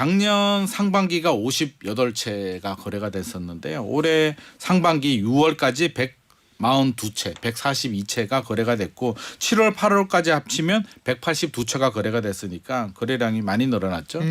작년 상반기가 58채가 거래가 됐었는데요. 올해 상반기 6월까지 142채, 142채가 거래가 됐고 7월, 8월까지 합치면 182채가 거래가 됐으니까 거래량이 많이 늘어났죠.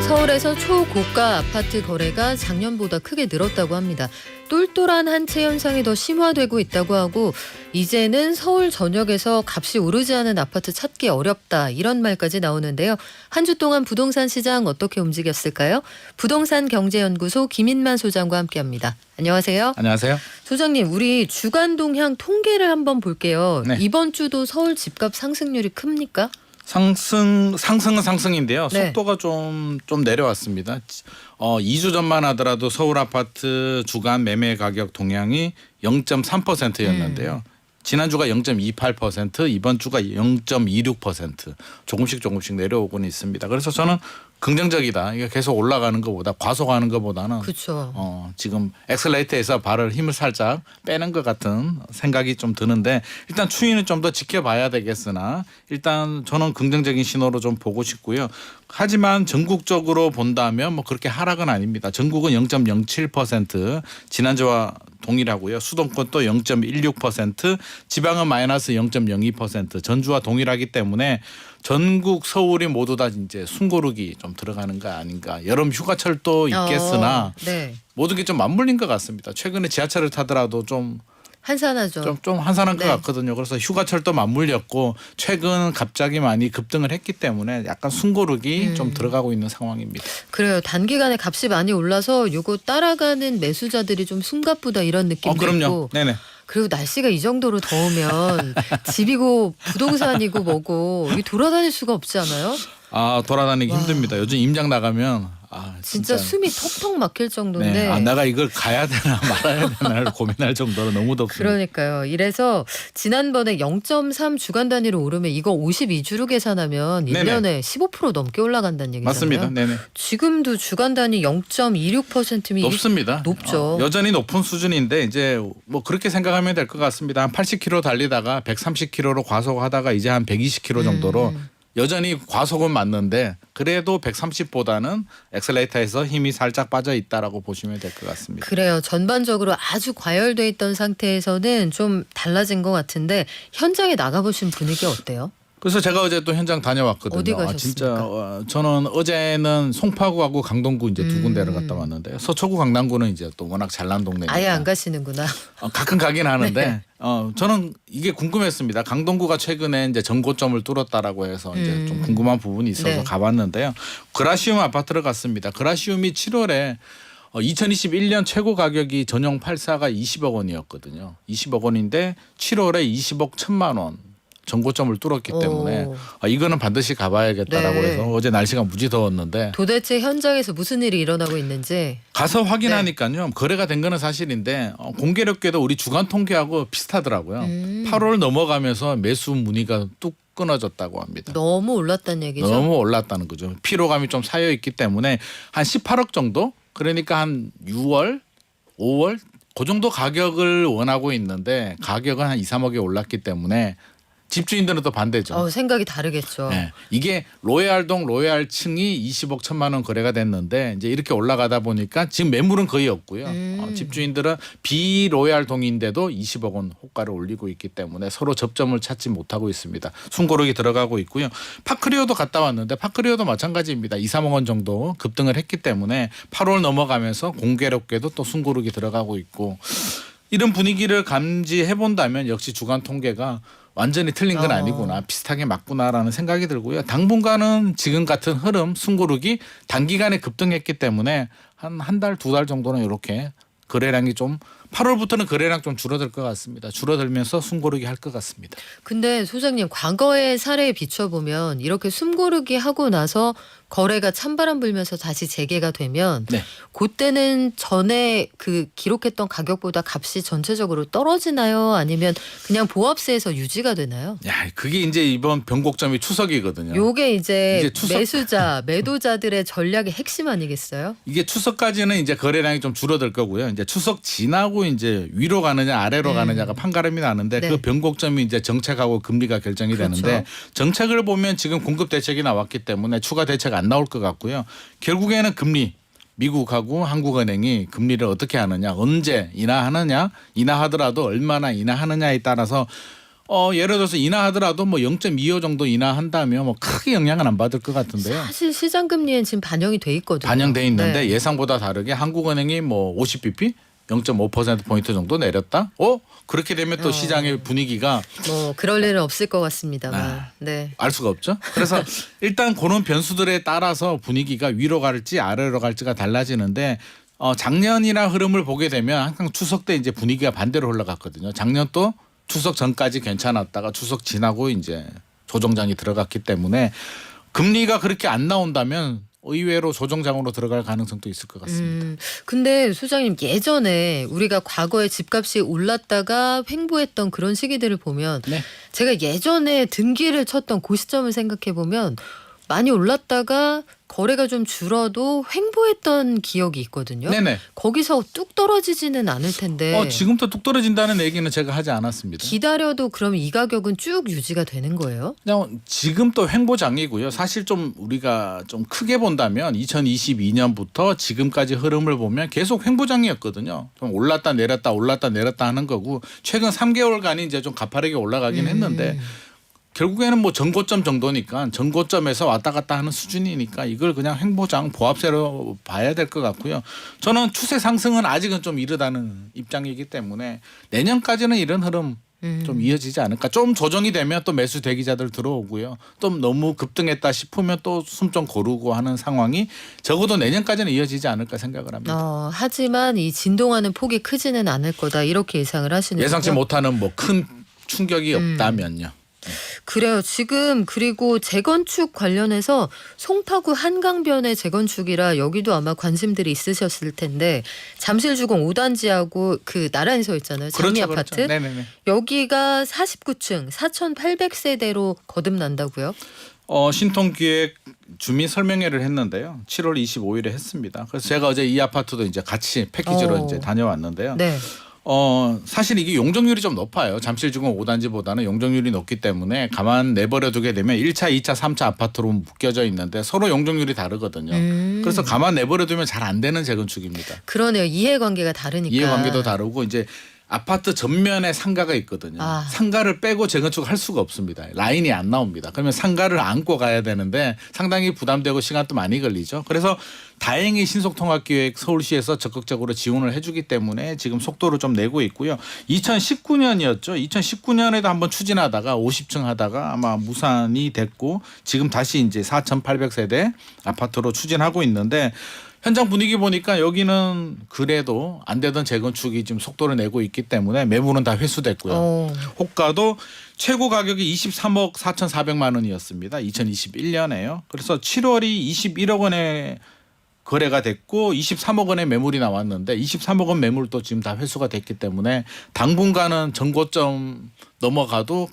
서울에서 초고가 아파트 거래가 작년보다 크게 늘었다고 합니다. 똘똘한 한 채 현상이 더 심화되고 있다고 하고 이제는 서울 전역에서 값이 오르지 않은 아파트 찾기 어렵다 이런 말까지 나오는데요. 한 주 동안 부동산 시장 어떻게 움직였을까요? 부동산 경제연구소 김인만 소장과 함께합니다. 안녕하세요. 안녕하세요. 소장님, 우리 주간 동향 통계를 한번 볼게요. 네. 이번 주도 서울 집값 상승률이 큽니까? 상승은 상승인데요. 네. 속도가 좀 내려왔습니다. 2주 전만 하더라도 서울 아파트 주간 매매 가격 동향이 0.3%였는데요. 지난주가 0.28%, 이번 주가 0.26% 조금씩 내려오고는 있습니다. 그래서 저는 긍정적이다. 이게 계속 올라가는 것보다 과속하는 것보다는 그렇죠. 지금 엑셀레이터에서 발을 힘을 살짝 빼는 것 같은 생각이 좀 드는데 일단 추이는 좀 더 지켜봐야 되겠으나 일단 저는 긍정적인 신호로 좀 보고 싶고요. 하지만 전국적으로 본다면 뭐 그렇게 하락은 아닙니다. 전국은 0.07%, 지난주와 동일하고요. 수도권 또 0.16%, 지방은 마이너스 0.02%, 전주와 동일하기 때문에 전국 서울이 모두 다 이제 숨고르기 좀 들어가는 거 아닌가. 여름 휴가철도 있겠으나 네. 모든 게 좀 맞물린 것 같습니다. 최근에 지하철을 타더라도 좀 한산하죠. 한산한 네. 것 같거든요. 그래서 휴가철도 맞물렸고 최근 갑자기 많이 급등을 했기 때문에 약간 숨고르기 좀 들어가고 있는 상황입니다. 그래요. 단기간에 값이 많이 올라서 요거 따라가는 매수자들이 좀 숨가쁘다 이런 느낌도 그럼요. 있고. 네네. 그리고 날씨가 이 정도로 더우면 집이고 부동산이고 뭐고 이 돌아다닐 수가 없지 않아요? 돌아다니기 힘듭니다. 요즘 임장 나가면 진짜 숨이 턱턱 막힐 정도인데. 네. 내가 이걸 가야 되나 말아야 되나를 고민할 정도로 너무 덥습니다. 그러니까요. 이래서 지난번에 0.3 주간 단위로 오르면 이거 52주로 계산하면 네네. 1년에 15% 넘게 올라간다는 얘기잖아요. 맞습니다. 네네. 지금도 주간 단위 0.26%면 높습니다. 높죠. 여전히 높은 수준인데 이제 뭐 그렇게 생각하면 될 것 같습니다. 한 80km 달리다가 130km로 과속하다가 이제 한 120km 정도로 여전히 과속은 맞는데 그래도 130보다는 엑셀레이터에서 힘이 살짝 빠져 있다라고 보시면 될 것 같습니다. 그래요. 전반적으로 아주 과열돼 있던 상태에서는 좀 달라진 것 같은데 현장에 나가보신 분위기 어때요? 그래서 제가 어제 또 현장 다녀왔거든요. 어디 가셨습니까? 진짜 저는 어제는 송파구하고 강동구 이제 두 군데를 갔다 왔는데요. 서초구 강남구는 이제 또 워낙 잘난 동네니까 아예 안 가시는구나. 가끔 가긴 하는데 네. 저는 이게 궁금했습니다. 강동구가 최근에 이제 전고점을 뚫었다라고 해서 이제 좀 궁금한 부분이 있어서 네. 가봤는데요. 그라시움 아파트를 갔습니다. 그라시움이 7월에 2021년 최고 가격이 전용 84가 20억 원이었거든요. 20억 원인데 7월에 20억 1천만 원. 전고점을 뚫었기 때문에 이거는 반드시 가봐야겠다라고 네. 해서 어제 날씨가 무지 더웠는데 도대체 현장에서 무슨 일이 일어나고 있는지 가서 확인하니까요. 거래가 된 거는 사실인데 공교롭게도 우리 주간 통계하고 비슷하더라고요. 8월 넘어가면서 매수 문의가 뚝 끊어졌다고 합니다. 너무 올랐다는 얘기죠. 너무 올랐다는 거죠. 피로감이 좀 쌓여 있기 때문에 한 18억 정도? 그러니까 한 6월, 5월 그 정도 가격을 원하고 있는데 가격은 한 2, 3억에 올랐기 때문에 집주인들은 또 반대죠. 생각이 다르겠죠. 네. 이게 로얄동 로얄층이 20억 1천만 원 거래가 됐는데 이제 이렇게 올라가다 보니까 지금 매물은 거의 없고요. 집주인들은 비로얄동인데도 20억 원 호가를 올리고 있기 때문에 서로 접점을 찾지 못하고 있습니다. 숨고르기 들어가고 있고요. 파크리오도 갔다 왔는데 파크리오도 마찬가지입니다. 2, 3억 원 정도 급등을 했기 때문에 8월 넘어가면서 공교롭게도 또 숨고르기 들어가고 있고 이런 분위기를 감지해 본다면 역시 주간 통계가 완전히 틀린 건 아니구나. 비슷하게 맞구나라는 생각이 들고요. 당분간은 지금 같은 흐름 숨고르기 단기간에 급등했기 때문에 한 달, 두 달 정도는 이렇게 거래량이 좀 8월부터는 거래량 좀 줄어들 것 같습니다. 줄어들면서 숨고르기 할 것 같습니다. 근데 소장님 과거의 사례에 비춰보면 이렇게 숨고르기 하고 나서 거래가 찬바람 불면서 다시 재개가 되면 네. 그때는 전에 그 기록했던 가격보다 값이 전체적으로 떨어지나요? 아니면 그냥 보합세에서 유지가 되나요? 야, 그게 이제 이번 변곡점이 추석이거든요. 요게 이제 이제 추석- 매수자, 매도자들의 전략의 핵심 아니겠어요? 이게 추석까지는 이제 거래량이 좀 줄어들 거고요. 이제 추석 지나고 이제 위로 가느냐 아래로 가느냐가 판가름이 나는데 네. 그 변곡점이 이제 정책하고 금리가 결정이 그렇죠. 되는데 정책을 보면 지금 공급 대책이 나왔기 때문에 추가 대책 안 나올 것 같고요. 결국에는 금리 미국하고 한국은행이 금리를 어떻게 하느냐, 언제 인하하느냐, 인하하더라도 얼마나 인하하느냐에 따라서 예를 들어서 인하하더라도 뭐 0.25 정도 인하한다면 뭐 크게 영향은 안 받을 것 같은데요. 사실 시장 금리엔 지금 반영이 돼 있거든요. 반영돼 있는데 네. 예상보다 다르게 한국은행이 뭐 50bp 0.5%포인트 정도 내렸다? 그렇게 되면 또 시장의 분위기가 뭐 그럴 일은 없을 것 같습니다만. 네. 알 수가 없죠. 그래서 일단 그런 변수들에 따라서 분위기가 위로 갈지 아래로 갈지가 달라지는데 작년이나 흐름을 보게 되면 항상 추석 때 이제 분위기가 반대로 흘러갔거든요. 작년 또 추석 전까지 괜찮았다가 추석 지나고 이제 조정장이 들어갔기 때문에 금리가 그렇게 안 나온다면 의외로 조정장으로 들어갈 가능성도 있을 것 같습니다. 근데 소장님 예전에 우리가 과거에 집값이 올랐다가 횡보했던 그런 시기들을 보면 네. 제가 예전에 등기를 쳤던 그 시점을 생각해 보면 많이 올랐다가 거래가 좀 줄어도 횡보했던 기억이 있거든요. 네네. 거기서 뚝 떨어지지는 않을 텐데 지금부터 뚝 떨어진다는 얘기는 제가 하지 않았습니다. 기다려도 그럼 이 가격은 쭉 유지가 되는 거예요? 그냥 지금 또 횡보장이고요. 사실 좀 우리가 좀 크게 본다면 2022년부터 지금까지 흐름을 보면 계속 횡보장이었거든요. 좀 올랐다 내렸다 올랐다 내렸다 하는 거고 최근 3개월간이 이제 좀 가파르게 올라가긴 했는데 결국에는 뭐 전고점 정도니까 전고점에서 왔다 갔다 하는 수준이니까 이걸 그냥 횡보장 보합세로 봐야 될 것 같고요. 저는 추세 상승은 아직은 좀 이르다는 입장이기 때문에 내년까지는 이런 흐름 좀 이어지지 않을까. 좀 조정이 되면 또 매수 대기자들 들어오고요. 또 너무 급등했다 싶으면 또 숨 좀 고르고 하는 상황이 적어도 내년까지는 이어지지 않을까 생각을 합니다. 하지만 이 진동하는 폭이 크지는 않을 거다 이렇게 예상을 하시는 예상치 거죠? 못하는 뭐 큰 충격이 없다면요. 그래요. 지금 그리고 재건축 관련해서 송파구 한강변의 재건축이라 여기도 아마 관심들이 있으셨을 텐데 잠실주공 5단지하고 그 나란히 서 있잖아요. 장미 아파트. 그렇죠. 네네네. 여기가 49층 4,800세대로 거듭난다고요? 신통기획 주민 설명회를 했는데요. 7월 25일에 했습니다. 그래서 제가 어제 이 아파트도 이제 같이 패키지로 이제 다녀왔는데요. 네. 사실 이게 용적률이 좀 높아요. 잠실주공 5단지보다는 용적률이 높기 때문에 가만 내버려 두게 되면 1차, 2차, 3차 아파트로 묶여져 있는데 서로 용적률이 다르거든요. 그래서 가만 내버려 두면 잘 안 되는 재건축입니다. 그러네요. 이해관계가 다르니까. 이해관계도 다르고 이제 아파트 전면에 상가가 있거든요. 상가를 빼고 재건축을 할 수가 없습니다. 라인이 안 나옵니다. 그러면 상가를 안고 가야 되는데 상당히 부담되고 시간도 많이 걸리죠. 그래서 다행히 신속통합기획 서울시에서 적극적으로 지원을 해주기 때문에 지금 속도를 좀 내고 있고요. 2019년이었죠. 2019년에도 한번 추진하다가 50층 하다가 아마 무산이 됐고 지금 다시 이제 4,800세대 아파트로 추진하고 있는데 현장 분위기 보니까 여기는 그래도 안 되던 재건축이 지금 속도를 내고 있기 때문에 매물은 다 회수됐고요. 호가도 최고 가격이 23억 4,400만 원이었습니다. 2021년에요. 그래서 7월이 21억 원에 거래가 됐고 23억 원의 매물이 나왔는데 23억 원 매물도 지금 다 회수가 됐기 때문에 당분간은 전고점 넘어가도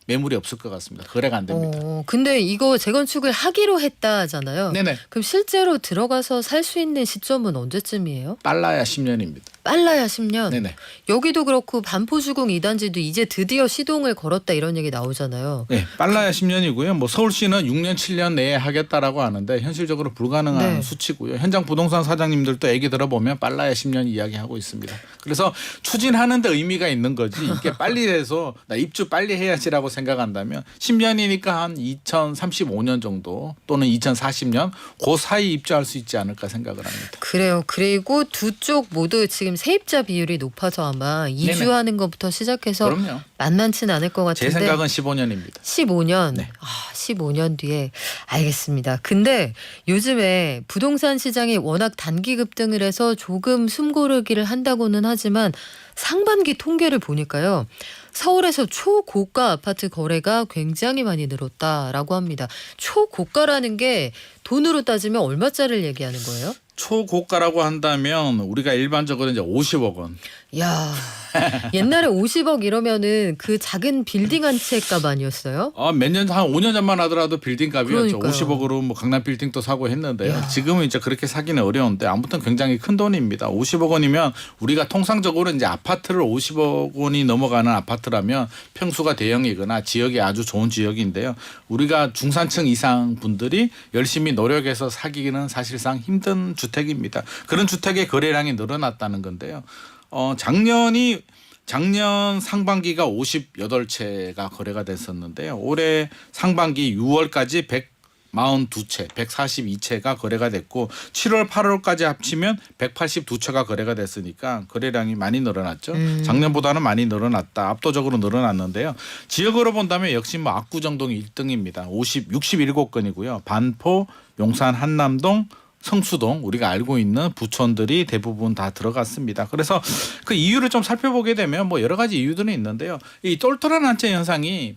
매물이 없을 것 같습니다. 거래가 안 됩니다. 근데 이거 재건축을 하기로 했다 하잖아요. 네네. 그럼 실제로 들어가서 살 수 있는 시점은 언제쯤이에요? 빨라야 10년입니다. 빨라야 10년. 네네. 여기도 그렇고 반포주공 2단지도 이제 드디어 시동을 걸었다 이런 얘기 나오잖아요. 네, 빨라야 10년이고요. 뭐 서울시는 6년 7년 내에 하겠다라고 하는데 현실적으로 불가능한 수치고요. 현장 부동산 사장님들도 얘기 들어보면 빨라야 10년 이야기하고 있습니다. 그래서 추진하는 데 의미가 있는 거지. 이게 빨리 돼서 나 입주 빨리 해야지라고 생각한다면 10년이니까 한 2035년 정도 또는 2040년 그 사이 입주할 수 있지 않을까 생각을 합니다. 그래요. 그리고 두 쪽 모두 지금 세입자 비율이 높아서 아마 이주하는 것부터 시작해서 그럼요. 만만치는 않을 것 같은데. 제 생각은 15년입니다. 15년. 네. 15년 뒤에 알겠습니다. 근데 요즘에 부동산 시장이 워낙 단기 급등을 해서 조금 숨고르기를 한다고는 하지만 상반기 통계를 보니까요. 서울에서 초고가 아파트 거래가 굉장히 많이 늘었다라고 합니다. 초고가라는 게 돈으로 따지면 얼마짜리를 얘기하는 거예요? 초고가라고 한다면 우리가 일반적으로 이제 50억 원. 야, 옛날에 50억 이러면은 그 작은 빌딩 한 채 값 아니었어요? 몇 년, 한 5년 전만 하더라도 빌딩 값이었죠. 그러니까요. 50억으로 뭐 강남 빌딩도 사고 했는데요. 야. 지금은 이제 그렇게 사기는 어려운데 아무튼 굉장히 큰 돈입니다. 50억 원이면 우리가 통상적으로 이제 아파트를 50억 원이 넘어가는 아파트라면 평수가 대형이거나 지역이 아주 좋은 지역인데요. 우리가 중산층 이상 분들이 열심히 노력해서 사기는 사실상 힘든 주택입니다. 그런 주택의 거래량이 늘어났다는 건데요. 작년 상반기가 58채가 거래가 됐었는데요. 올해 상반기 6월까지 142채, 142채가 거래가 됐고 7월, 8월까지 합치면 182채가 거래가 됐으니까 거래량이 많이 늘어났죠. 작년보다는 많이 늘어났다. 압도적으로 늘어났는데요. 지역으로 본다면 역시 뭐 압구정동이 1등입니다. 67건이고요. 반포, 용산, 한남동, 성수동 우리가 알고 있는 부촌들이 대부분 다 들어갔습니다. 그래서 그 이유를 좀 살펴보게 되면 뭐 여러 가지 이유들은 있는데요. 이 똘똘한 한 채 현상이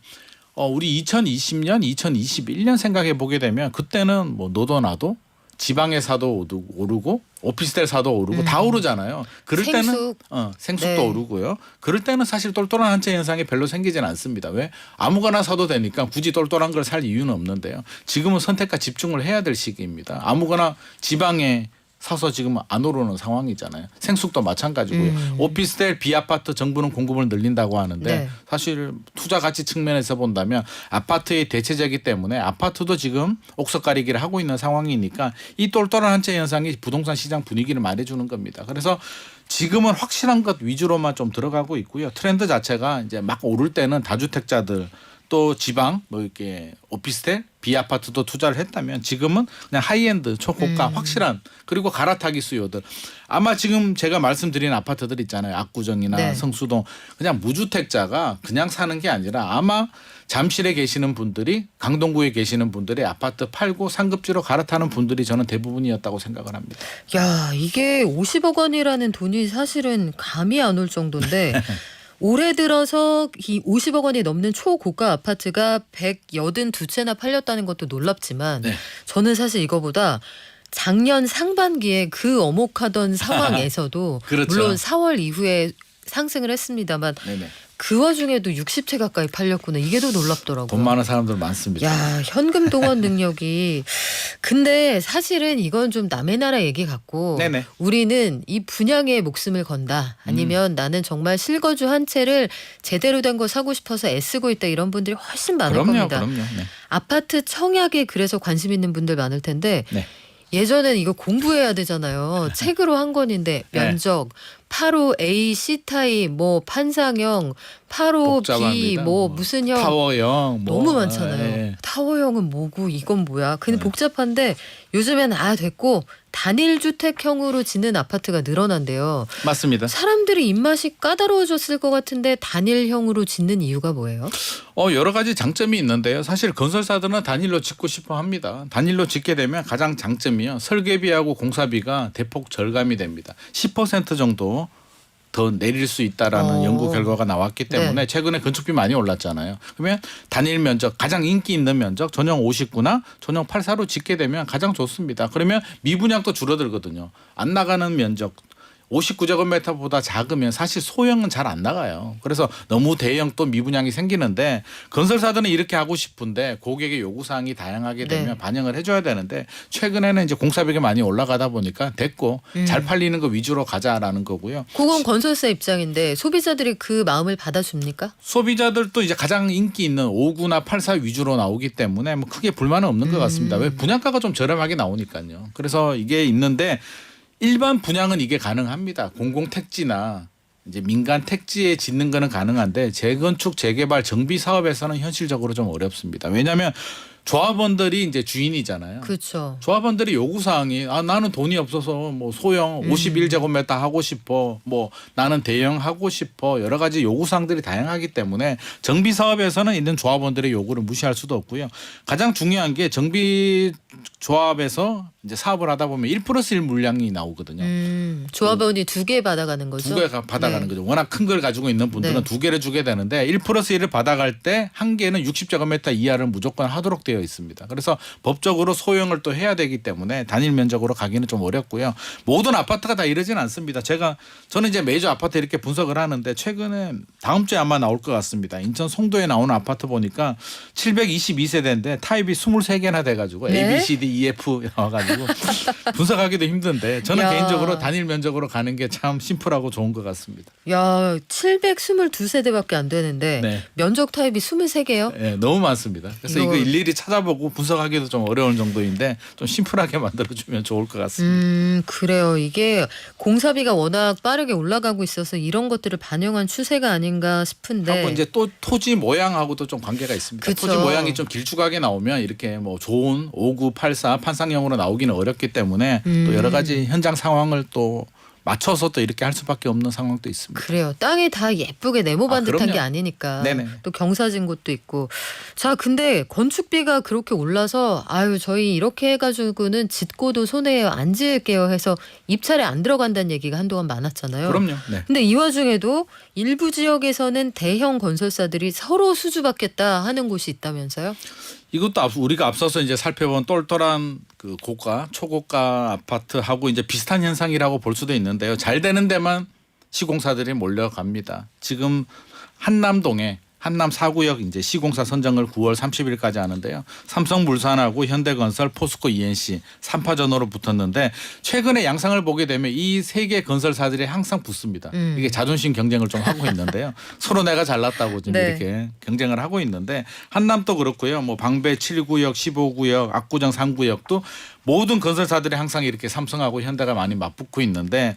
우리 2020년, 2021년 생각해 보게 되면 그때는 뭐 너도 나도 지방의 사도 오르고 오피스텔 사도 오르고 다 오르잖아요. 그럴 생수. 때는 생수도 네. 오르고요. 그럴 때는 사실 똘똘한 한 채 현상이 별로 생기지는 않습니다. 왜? 아무거나 사도 되니까 굳이 똘똘한 걸 살 이유는 없는데요. 지금은 선택과 집중을 해야 될 시기입니다. 아무거나 지방에 사서 지금 안 오르는 상황이잖아요. 생숙도 마찬가지고요. 오피스텔 비아파트 정부는 공급을 늘린다고 하는데 네. 사실 투자 가치 측면에서 본다면 아파트의 대체제이기 때문에 아파트도 지금 옥석가리기를 하고 있는 상황이니까 이 똘똘한 한 채 현상이 부동산 시장 분위기를 말해주는 겁니다. 그래서 지금은 확실한 것 위주로만 좀 들어가고 있고요. 트렌드 자체가 이제 막 오를 때는 다주택자들 또 지방 뭐 이렇게 오피스텔 비아파트도 투자를 했다면 지금은 그냥 하이엔드 초고가 확실한 그리고 갈아타기 수요들 아마 지금 제가 말씀드린 아파트들 있잖아요. 압구정이나 네. 성수동 그냥 무주택자가 그냥 사는 게 아니라 아마 잠실에 계시는 분들이 강동구에 계시는 분들이 아파트 팔고 상급지로 갈아타는 분들이 저는 대부분이었다고 생각을 합니다. 야, 이게 50억 원이라는 돈이 사실은 감이 안 올 정도인데 올해 들어서 이 50억 원이 넘는 초고가 아파트가 182채나 팔렸다는 것도 놀랍지만 네. 저는 사실 이거보다 작년 상반기에 그 엄혹하던 상황에서도 그렇죠. 물론 4월 이후에 상승을 했습니다만 네네. 그 와중에도 60채 가까이 팔렸구나. 이게 더 놀랍더라고요. 돈 많은 사람들 많습니다. 야, 현금 동원 능력이. 근데 사실은 이건 좀 남의 나라 얘기 같고 네네. 우리는 이 분양에 목숨을 건다. 아니면 나는 정말 실거주 한 채를 제대로 된 거 사고 싶어서 애쓰고 있다. 이런 분들이 훨씬 많을 겁니다. 그럼요. 네. 아파트 청약에 그래서 관심 있는 분들 많을 텐데 네. 예전엔 이거 공부해야 되잖아요. 책으로 한 권인데 면적, 8호 A, C 타입, 뭐 판상형, 8호 B, 복잡합니다. 뭐 무슨 형 타워형 뭐. 너무 많잖아요. 예. 타워형은 뭐고 이건 뭐야. 근데 복잡한데 요즘엔 됐고 단일주택형으로 짓는 아파트가 늘어난대요. 맞습니다. 사람들이 입맛이 까다로워졌을 것 같은데 단일형으로 짓는 이유가 뭐예요? 여러 가지 장점이 있는데요. 사실 건설사들은 단일로 짓고 싶어 합니다. 단일로 짓게 되면 가장 장점이요. 설계비하고 공사비가 대폭 절감이 됩니다. 10% 정도 더 내릴 수 있다라는 연구 결과가 나왔기 때문에 최근에 건축비 많이 올랐잖아요. 그러면 단일 면적 가장 인기 있는 면적 전용 59나 전용 84로 짓게 되면 가장 좋습니다. 그러면 미분양도 줄어들거든요. 안 나가는 면적 59제곱미터보다 작으면 사실 소형은 잘 안 나가요. 그래서 너무 대형 또 미분양이 생기는데 건설사들은 이렇게 하고 싶은데 고객의 요구사항이 다양하게 되면 반영을 해줘야 되는데 최근에는 이제 공사비가 많이 올라가다 보니까 됐고 잘 팔리는 거 위주로 가자라는 거고요. 그건 건설사 입장인데 소비자들이 그 마음을 받아줍니까? 소비자들도 이제 가장 인기 있는 59나 84 위주로 나오기 때문에 뭐 크게 불만은 없는 것 같습니다. 왜 분양가가 좀 저렴하게 나오니까요. 그래서 이게 있는데 일반 분양은 이게 가능합니다. 공공택지나 이제 민간 택지에 짓는 거는 가능한데 재건축, 재개발, 정비 사업에서는 현실적으로 좀 어렵습니다. 왜냐하면 조합원들이 이제 주인이잖아요. 그렇죠. 조합원들이 요구 사항이 나는 돈이 없어서 뭐 소형 51제곱미터 하고 싶어. 뭐 나는 대형 하고 싶어. 여러 가지 요구 사항들이 다양하기 때문에 정비 사업에서는 있는 조합원들의 요구를 무시할 수도 없고요. 가장 중요한 게 정비 조합에서 이제 사업을 하다 보면 1+1 물량이 나오거든요. 조합원이 2개 받아가는 거죠. 2개 받아가는 네. 거죠. 워낙 큰 걸 가지고 있는 분들은 네. 2개를 주게 되는데 1+1을 받아갈 때 한 개는 60제곱미터 이하를 무조건 하도록 되어 있습니다. 그래서 법적으로 소형을 또 해야 되기 때문에 단일 면적으로 가기는 좀 어렵고요. 모든 아파트가 다 이러진 않습니다. 저는 이제 매주 아파트 이렇게 분석을 하는데 최근에 다음 주에 아마 나올 것 같습니다. 인천 송도에 나오는 아파트 보니까 722세대인데 타입이 23개나 돼가지고 네? A, B, C, D, E, F 나와가지고 분석하기도 힘든데 저는 야. 개인적으로 단일 면적으로 가는 게 참 심플하고 좋은 것 같습니다. 야, 722세대밖에 안 되는데 네. 면적 타입이 23개요? 네, 너무 많습니다. 그래서 이거 일일이 찾아보고 분석하기도 좀 어려운 정도인데 좀 심플하게 만들어주면 좋을 것 같습니다. 그래요. 이게 공사비가 워낙 빠르게 올라가고 있어서 이런 것들을 반영한 추세가 아닌가 싶은데. 하고 이제 또 토지 모양하고도 좀 관계가 있습니다. 그쵸. 토지 모양이 좀 길쭉하게 나오면 이렇게 뭐 좋은 59, 84 판상형으로 나오기는 어렵기 때문에 또 여러 가지 현장 상황을 또 맞춰서 또 이렇게 할 수밖에 없는 상황도 있습니다. 그래요. 땅이 다 예쁘게 네모반 듯한 그럼요. 게 아니니까. 네네. 또 경사진 곳도 있고. 자, 근데 건축비가 그렇게 올라서 아유 저희 이렇게 해가지고는 짓고도 손해요. 안 지을게요 해서 입찰에 안 들어간다는 얘기가 한동안 많았잖아요. 그럼요. 네. 근데 이 와중에도 일부 지역에서는 대형 건설사들이 서로 수주받겠다 하는 곳이 있다면서요? 이것도 우리가 앞서서 이제 살펴본 똘똘한 그 고가, 초고가 아파트하고 이제 비슷한 현상이라고 볼 수도 있는데요. 잘 되는 데만 시공사들이 몰려갑니다. 지금 한남동에 한남 4구역 이제 시공사 선정을 9월 30일까지 하는데요. 삼성물산하고 현대건설, 포스코 ENC 3파전으로 붙었는데 최근에 양상을 보게 되면 이 세 개 건설사들이 항상 붙습니다. 이게 자존심 경쟁을 좀 하고 있는데요. 서로 내가 잘났다고 지금 네. 이렇게 경쟁을 하고 있는데 한남도 그렇고요. 뭐 방배 7구역, 15구역, 압구정 3구역도 모든 건설사들이 항상 이렇게 삼성하고 현대가 많이 맞붙고 있는데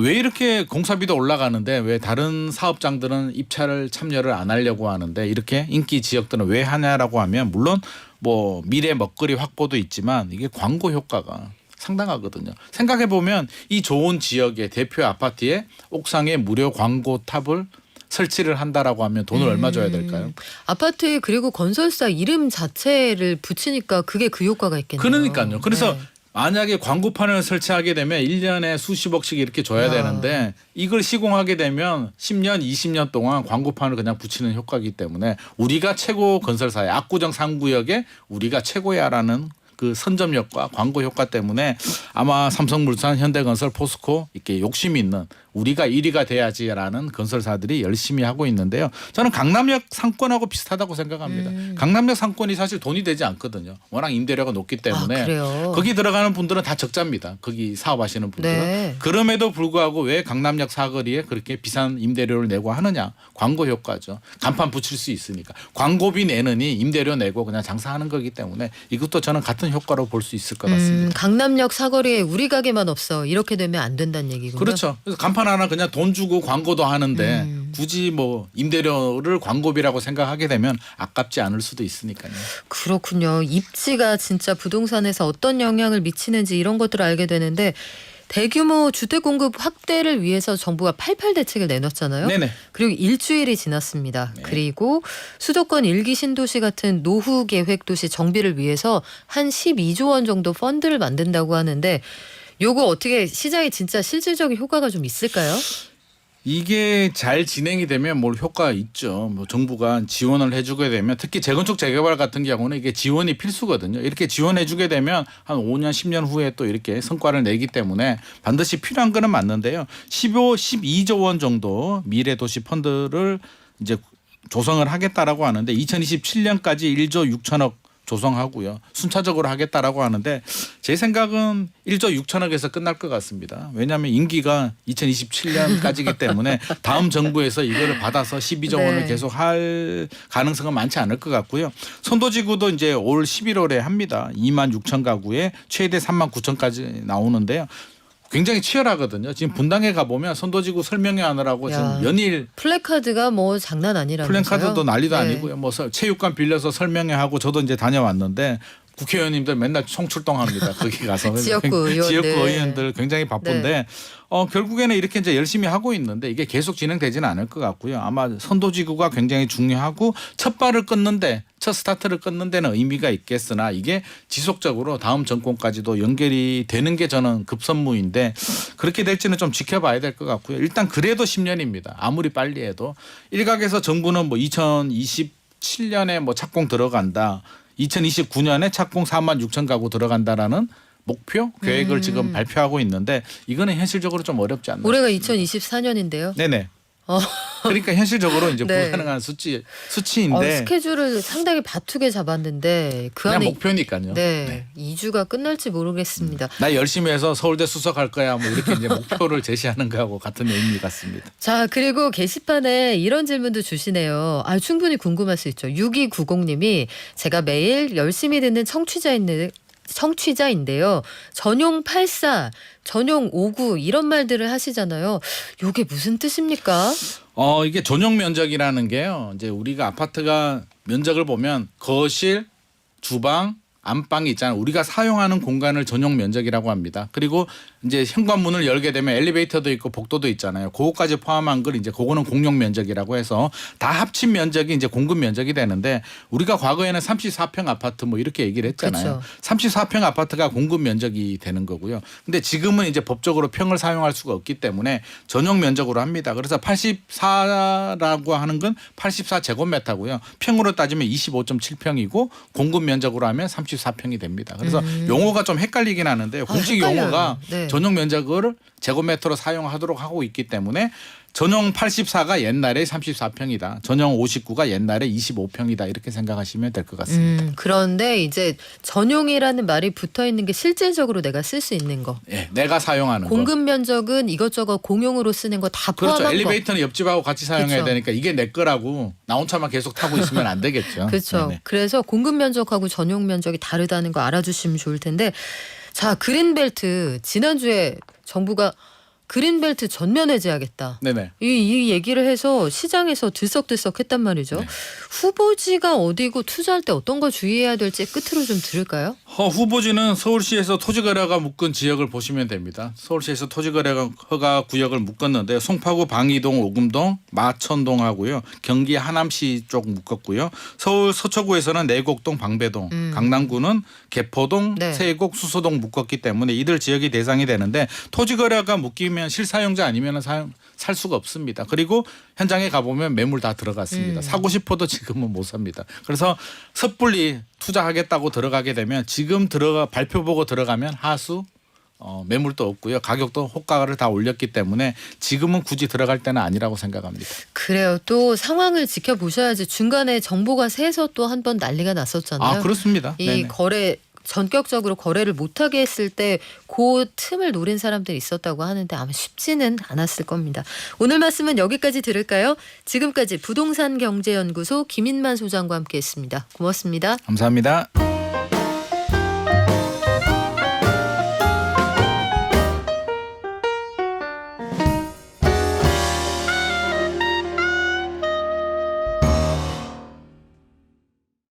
왜 이렇게 공사비도 올라가는데 왜 다른 사업장들은 입찰을 참여를 안 하려고 하는데 이렇게 인기 지역들은 왜 하냐라고 하면 물론 뭐 미래 먹거리 확보도 있지만 이게 광고 효과가 상당하거든요. 생각해 보면 이 좋은 지역의 대표 아파트에 옥상에 무료 광고 탑을 설치를 한다라고 하면 돈을 얼마 줘야 될까요? 아파트에 그리고 건설사 이름 자체를 붙이니까 그게 그 효과가 있겠네요. 그러니까요. 그래서 네. 만약에 광고판을 설치하게 되면 1년에 수십억씩 이렇게 줘야 되는데 이걸 시공하게 되면 10년, 20년 동안 광고판을 그냥 붙이는 효과이기 때문에 우리가 최고 건설사야. 압구정 3구역에 우리가 최고야라는 그 선점력과 광고 효과 때문에 아마 삼성물산, 현대건설, 포스코 이렇게 욕심이 있는 우리가 1위가 돼야지라는 건설사들이 열심히 하고 있는데요. 저는 강남역 상권하고 비슷하다고 생각합니다. 강남역 상권이 사실 돈이 되지 않거든요. 워낙 임대료가 높기 때문에 그래요? 거기 들어가는 분들은 다 적자입니다. 거기 사업하시는 분들은. 네. 그럼에도 불구하고 왜 강남역 사거리에 그렇게 비싼 임대료를 내고 하느냐. 광고 효과죠. 간판 붙일 수 있으니까. 광고비 내느니 임대료 내고 그냥 장사하는 거기 때문에 이것도 저는 같은 효과로 볼 수 있을 것 같습니다. 강남역 사거리에 우리 가게만 없어. 이렇게 되면 안 된다는 얘기군요. 그렇죠. 그래서 간판 하나 그냥 돈 주고 광고도 하는데 굳이 뭐 임대료를 광고비라고 생각하게 되면 아깝지 않을 수도 있으니까요. 그렇군요. 입지가 진짜 부동산에서 어떤 영향을 미치는지 이런 것들을 알게 되는데 대규모 주택 공급 확대를 위해서 정부가 88 대책을 내놨잖아요. 네네. 그리고 일주일이 지났습니다. 네. 그리고 수도권 일기 신도시 같은 노후 계획 도시 정비를 위해서 한 12조 원 정도 펀드를 만든다고 하는데 요거 어떻게 시장에 진짜 실질적인 효과가 좀 있을까요? 이게 잘 진행이 되면 뭘 효과가 있죠. 뭐 정부가 지원을 해주게 되면 특히 재건축 재개발 같은 경우는 이게 지원이 필수거든요. 이렇게 지원해주게 되면 한 5년, 10년 후에 또 이렇게 성과를 내기 때문에 반드시 필요한 거는 맞는데요. 12조 원 정도 미래도시 펀드를 이제 조성을 하겠다라고 하는데 2027년까지 1조 6천억 조성하고요. 순차적으로 하겠다라고 하는데 제 생각은 1조 6천억에서 끝날 것 같습니다. 왜냐하면 임기가 2027년까지이기 때문에 다음 정부에서 이거를 받아서 12조 네. 원을 계속 할 가능성은 많지 않을 것 같고요. 선도지구도 이제 올 11월에 합니다. 2만 6천 가구에 최대 3만 9천까지 나오는데요. 굉장히 치열하거든요. 지금 분당에 가보면 선도지구 설명회 하느라고 야. 지금 연일 플래카드가 뭐 장난 아니라면서요. 플랜카드도 난리도 네. 아니고요. 뭐 체육관 빌려서 설명회 하고 저도 이제 다녀왔는데 국회의원님들 맨날 총출동합니다. 거기 가서 지역구 의원들. 지역구 의원들 굉장히 바쁜데 결국에는 이렇게 이제 열심히 하고 있는데 이게 계속 진행되지는 않을 것 같고요. 아마 선도지구가 굉장히 중요하고 첫 발을 끊는데 첫 스타트를 끊는 데는 의미가 있겠으나 이게 지속적으로 다음 정권까지도 연결이 되는 게 저는 급선무인데 그렇게 될지는 좀 지켜봐야 될 것 같고요. 일단 그래도 10년입니다. 아무리 빨리 해도 일각에서 정부는 뭐 2027년에 뭐 착공 들어간다. 2029년에 착공 4만 6천 가구 들어간다라는 목표 계획을 지금 발표하고 있는데 이거는 현실적으로 좀 어렵지 않나. 올해가 2024년인데요. 네네. 그러니까 현실적으로 이제 네. 불가능한 수치인데 스케줄을 상당히 바투게 잡았는데 그 그냥 안에 목표니까요. 네, 2주가 끝날지 모르겠습니다. 나 열심히 해서 서울대 수석할 거야 뭐 이렇게 이제 목표를 제시하는 거하고 같은 의미 같습니다. 자, 그리고 게시판에 이런 질문도 주시네요. 충분히 궁금할 수 있죠. 6290님이 제가 매일 열심히 듣는 청취자인데요. 전용 84, 전용 59 이런 말들을 하시잖아요. 이게 무슨 뜻입니까? 이게 전용 면적이라는 게요. 이제 우리가 아파트가 면적을 보면 거실, 주방, 안방이 있잖아요. 우리가 사용하는 공간을 전용 면적이라고 합니다. 그리고 이제 현관문을 열게 되면 엘리베이터도 있고 복도도 있잖아요. 그거까지 포함한 걸 이제 그거는 공용 면적이라고 해서 다 합친 면적이 이제 공급 면적이 되는데 우리가 과거에는 34평 아파트 뭐 이렇게 얘기를 했잖아요. 그렇죠. 34평 아파트가 공급 면적이 되는 거고요. 근데 지금은 이제 법적으로 평을 사용할 수가 없기 때문에 전용 면적으로 합니다. 그래서 84라고 하는 건 84제곱미터고요. 평으로 따지면 25.7평이고 공급 면적으로 하면 34평이 됩니다. 그래서 용어가 좀 헷갈리긴 하는데요. 공식 헷갈려요. 용어가 네. 전용 면적을 제곱미터로 사용하도록 하고 있기 때문에 전용 84가 옛날에 34평이다. 전용 59가 옛날에 25평이다. 이렇게 생각하시면 될 것 같습니다. 그런데 이제 전용이라는 말이 붙어 있는 게 실질적으로 내가 쓸 수 있는 거. 예, 내가 사용하는 거. 공급 면적은 이것저것 공용으로 쓰는 거 다 포함한 그렇죠. 거. 엘리베이터는 옆집하고 같이 사용해야 그렇죠. 되니까 이게 내 거라고 나 혼자만 계속 타고 있으면 안 되겠죠. 그렇죠. 네네. 그래서 공급 면적하고 전용 면적이 다르다는 거 알아주시면 좋을 텐데 자, 그린벨트 지난주에 정부가 그린벨트 전면 해제하겠다. 네네. 이 얘기를 해서 시장에서 들썩들썩했단 말이죠. 네. 후보지가 어디고 투자할 때 어떤 거 주의해야 될지 끝으로 좀 들을까요? 후보지는 서울시에서 토지거래가 묶은 지역을 보시면 됩니다. 서울시에서 토지거래가 허가 구역을 묶었는데 송파구 방이동, 오금동, 마천동하고요. 경기 하남시 쪽 묶었고요. 서울 서초구에서는 내곡동, 방배동, 강남구는 개포동, 네. 세곡, 수소동 묶었기 때문에 이들 지역이 대상이 되는데 토지거래가 묶이면 실사용자 아니면 살 수가 없습니다. 그리고 현장에 가보면 매물 다 들어갔습니다. 사고 싶어도 지금은 못 삽니다. 그래서 섣불리 투자하겠다고 들어가게 되면 지금 발표 보고 들어가면 하수 매물도 없고요. 가격도 호가를 다 올렸기 때문에 지금은 굳이 들어갈 때는 아니라고 생각합니다. 그래요. 또 상황을 지켜보셔야지. 중간에 정보가 새서 또 한 번 난리가 났었잖아요. 그렇습니다. 이 네네. 거래 전격적으로 거래를 못하게 했을 때 그 틈을 노린 사람들이 있었다고 하는데 아마 쉽지는 않았을 겁니다. 오늘 말씀은 여기까지 들을까요? 지금까지 부동산경제연구소 김인만 소장과 함께했습니다. 고맙습니다. 감사합니다.